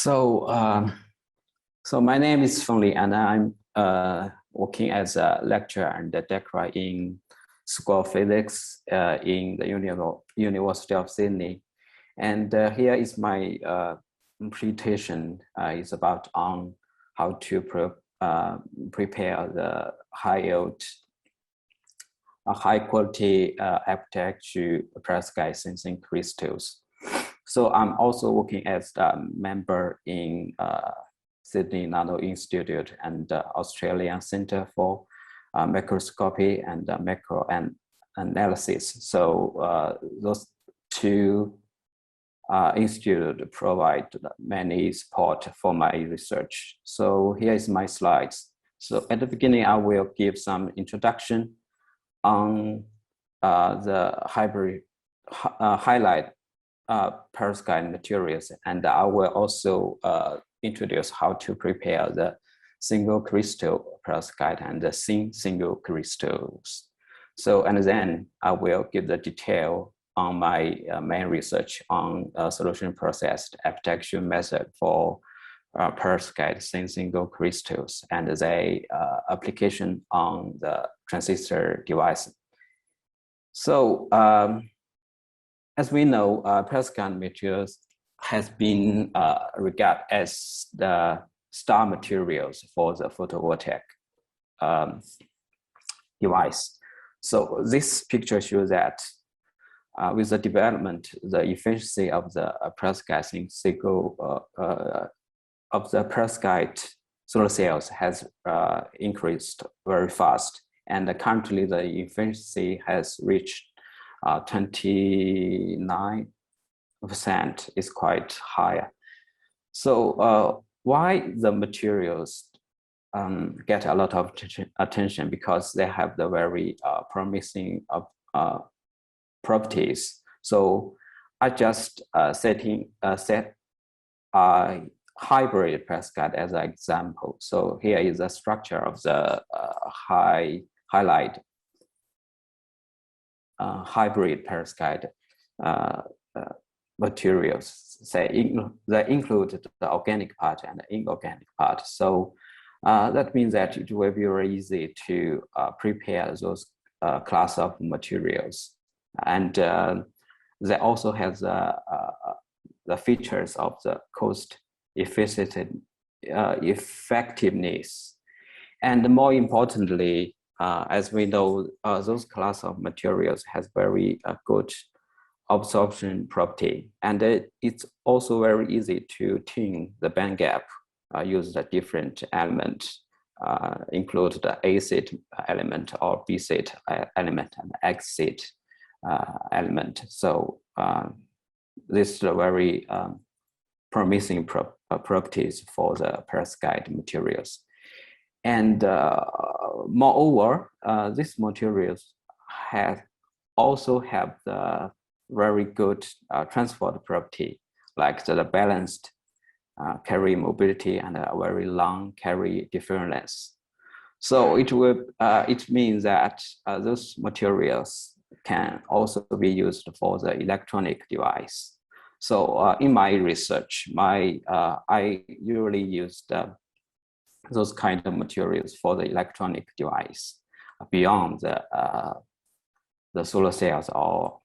So, so my name is Feng Li, and I'm working as a lecturer and a lecturer in School of Physics in the University of Sydney. And here is my presentation. It's about on how to prepare the high-yield, high-quality epitaxial perovskite sensing crystals. So I'm also working as a member in Sydney Nano Institute and Australian Center for Microscopy and Macro Analysis. So those two institutes provide many support for my research. So here is my slides. So at the beginning, I will give some introduction on the highlight perovskite materials, and I will also introduce how to prepare the single crystal perovskite and the thin single crystals. So, and then I will give the detail on my main research on solution processed epitaxial method for perovskite thin single crystals and the application on the transistor device. So, as we know, perovskite materials has been regarded as the star materials for the photovoltaic device. So this picture shows that with the development, the efficiency of the perovskite single of the perovskite solar cells has increased very fast, and currently the efficiency has reached 29% is quite higher. So why the materials get a lot of attention? Because they have the very promising properties. So I just set hybrid perovskite as an example. So here is the structure of the halide hybrid perovskite materials. They include the organic part and the inorganic part. So that means that it will be very easy to prepare those class of materials. And they also have the features of the cost effectiveness. And more importantly, as we know, those class of materials has very good absorption property, and it's also very easy to tune the band gap. Use the different elements, include the acid element or base element and acid element. So this is a very promising properties for the perovskite materials. And moreover, these materials also have the very good transport property, like the balanced carry mobility and a very long carry difference. So it means that those materials can also be used for the electronic device. So in my research, I usually use those kind of materials for the electronic device beyond the solar cells or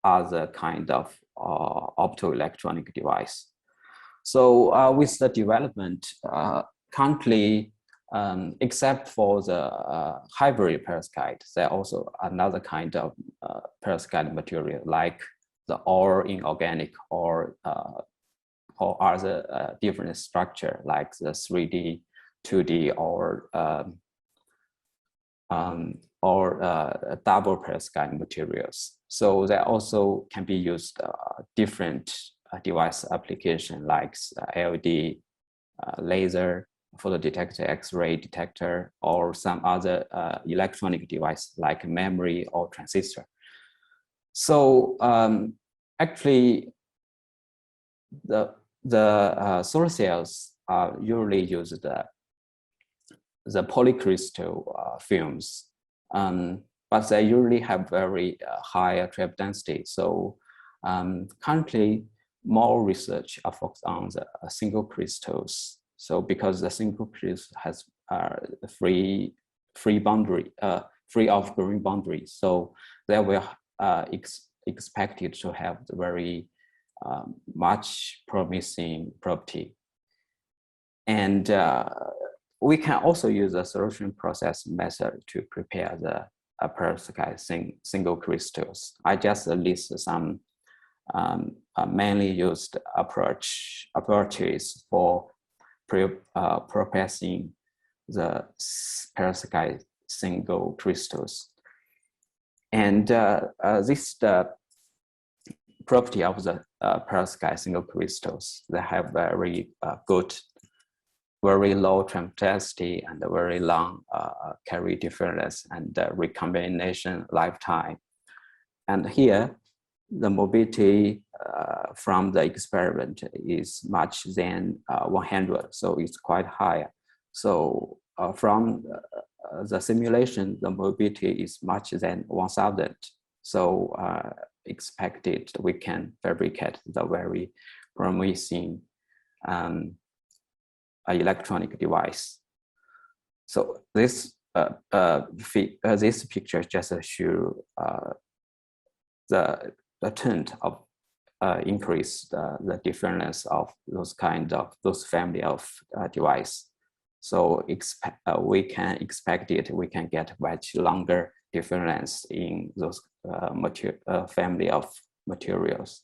other kind of optoelectronic device. So with the development, currently, except for the hybrid perovskite, there are also another kind of perovskite material like the all inorganic or other different structure like the 3D, 2D or double perovskite materials. So they also can be used different device application like LED, laser, photodetector, X-ray detector, or some other electronic device like memory or transistor. So actually, the solar cells usually use the polycrystal films, but they usually have very high trap density. So currently, more research are focused on the single crystals. So because the single crystal has free of green boundary, so they will expected to have the very much promising property. And we can also use a solution process method to prepare the perovskite single crystals. I just list some mainly used approaches for processing the perovskite single crystals. And this is the property of the perovskite single crystals. They have very good, very low transparency and very long carrier difference and recombination lifetime. And here, the mobility from the experiment is much than 100, so it's quite high. So from the simulation, the mobility is much than 1,000. So expected we can fabricate the very promising electronic device. So this picture just shows the trend of increase the difference of those family of device. So we can expect it. We can get much longer difference in those family of materials.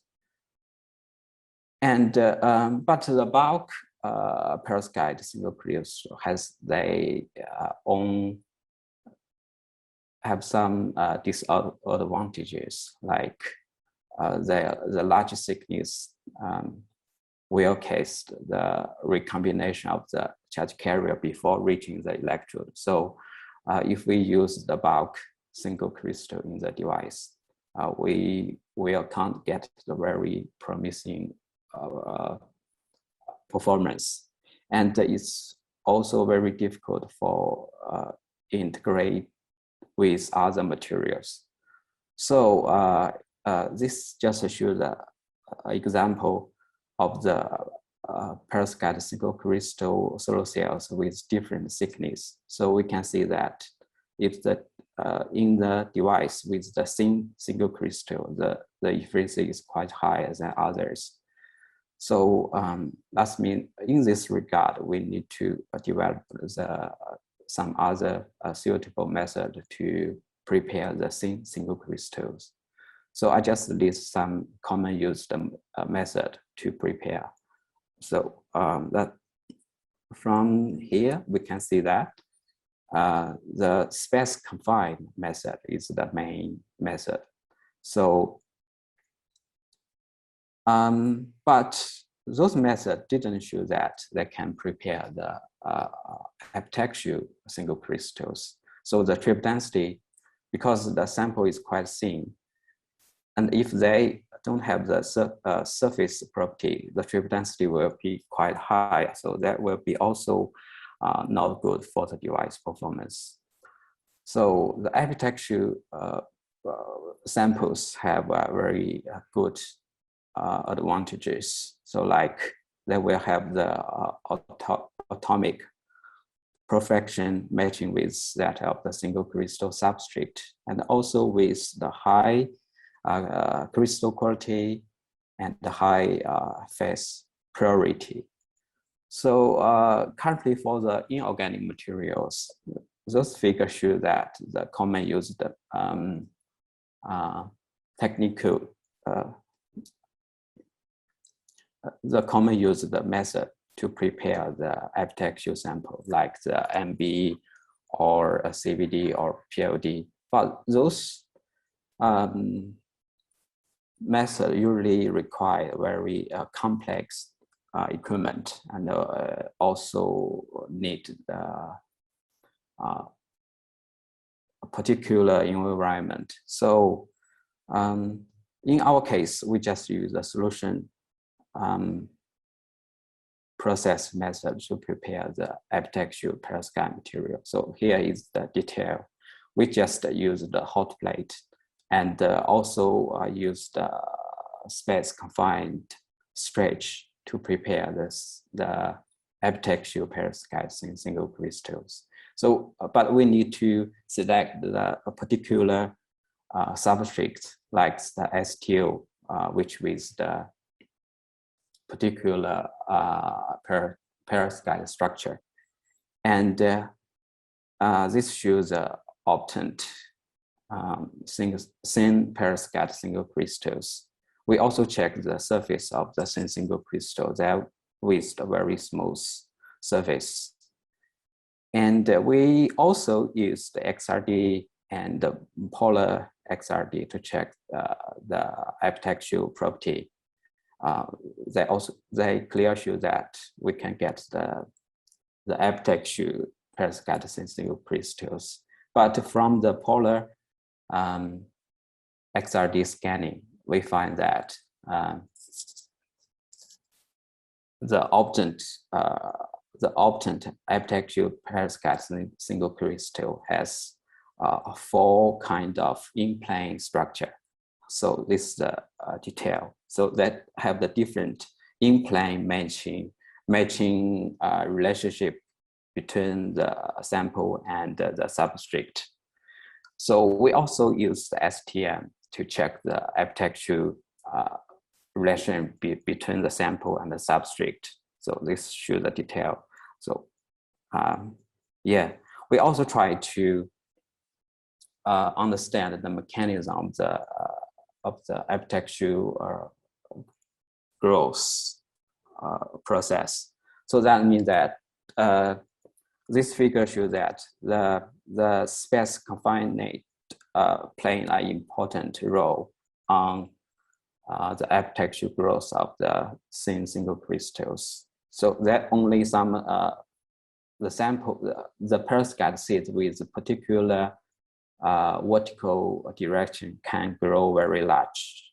And but the bulk perovskite single crystal has their own have some disadvantages, like the large thickness will cause the recombination of the charge carrier before reaching the electrode. So if we use the bulk single crystal in the device, we can't get the very promising performance. And it's also very difficult for integrate with other materials. So this just shows the example of the perovskite single crystal solar cells with different thickness. So we can see that if the in the device with the same single crystal, the efficiency is quite higher than others. So that means in this regard, we need to develop some other suitable method to prepare the same single crystals. So I just list some common used method to prepare. So that from here, we can see that the space confined method is the main method. So, but those methods didn't show that they can prepare the epitaxial single crystals. So the trip density, because the sample is quite thin, and if they don't have the surface property, the trip density will be quite high. So that will be also not good for the device performance. So the epitaxial samples have very good advantages. So like they will have the atomic perfection matching with that of the single crystal substrate, and also with the high crystal quality and the high phase purity. So currently for the inorganic materials, those figures show that the common used technical, the common used method to prepare the epitaxial sample, like the MB or a CVD or PLD. But those methods usually require very complex equipment and also need a particular environment. So in our case, we just use a solution process method to prepare the epitaxial perovskite material. So here is the detail. We just use the hot plate and also use the space confined stretch to prepare the epitaxial perovskite single crystals. So, but we need to select a particular substrate like the STO, which with the particular perovskite structure. And this shows obtained thin perovskite single crystals. We also check the surface of the thin single crystal there with a very smooth surface. And we also use the XRD and the polar XRD to check the epitaxial property. They clearly show that we can get the epitaxial perovskite single crystals. But from the polar XRD scanning, we find that the obtained epitaxial perovskite single crystal has 4 kind of in-plane structure. So this is the detail. So that have the different in-plane matching relationship between the sample and the substrate. So we also use the STM to check the epitaxial relation between the sample and the substrate. So this shows the detail. So yeah, we also try to understand the mechanism of the epitaxial growth process. So that means that this figure shows that the space confinement playing an important role on the epitaxial growth of the thin single crystals. So that only some the sample, the perovskite seeds with a particular vertical direction can grow very large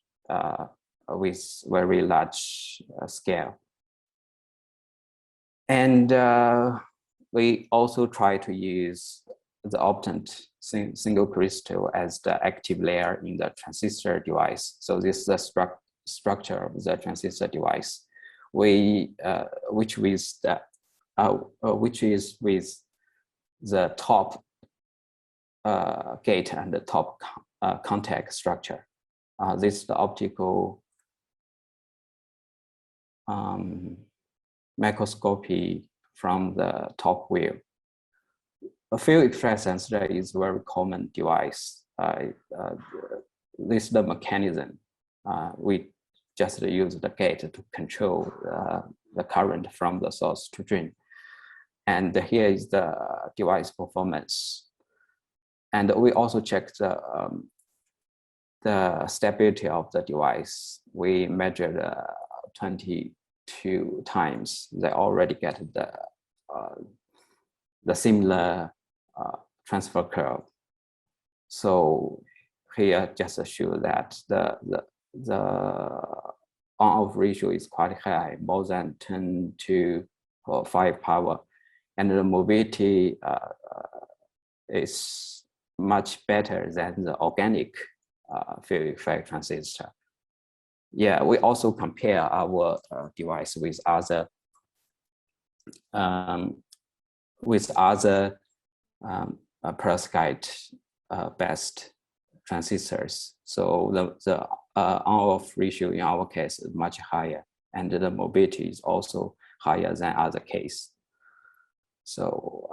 with very large scale. And we also try to use the obtained single crystal as the active layer in the transistor device. So this is the structure of the transistor device. Which is with the top gate and the top contact structure. This is the optical microscopy from the top view. A field effect sensor is a very common device. This is the mechanism. We just use the gate to control the current from the source to drain. And here is the device performance. And we also check the stability of the device. We measured 22 times. They already get the similar transfer curve. So here just show that the on-off ratio is quite high, more than 10 to 5 power, and the mobility is much better than the organic field effect transistor. Yeah, we also compare our device with other perovskite based transistors. So the on-off ratio in our case is much higher, and the mobility is also higher than other case. So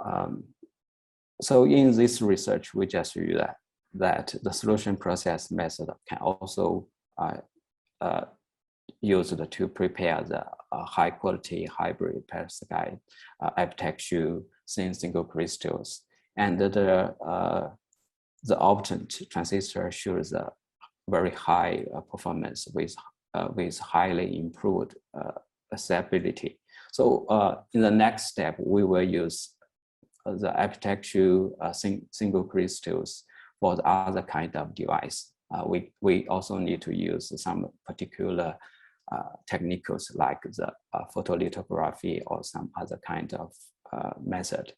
so in this research, we just view that the solution process method can also used to prepare the high quality hybrid perovskite epitaxial thin single crystals, and the obtained transistor shows a very high performance with highly improved stability. So in the next step, we will use the epitaxial single crystals for the other kind of device. We also need to use some particular techniques like the photolithography or some other kind of method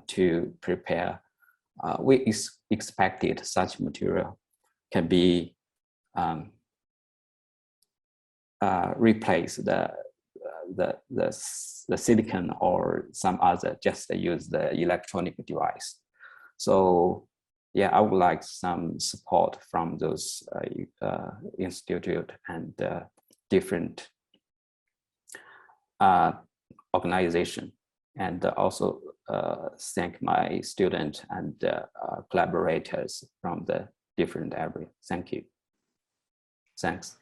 to prepare. We expected such material can be replace the silicon or some other, just use the electronic device. So yeah, I would like some support from those institute and different organization, and also thank my student and collaborators from the different areas. Thank you. Thanks.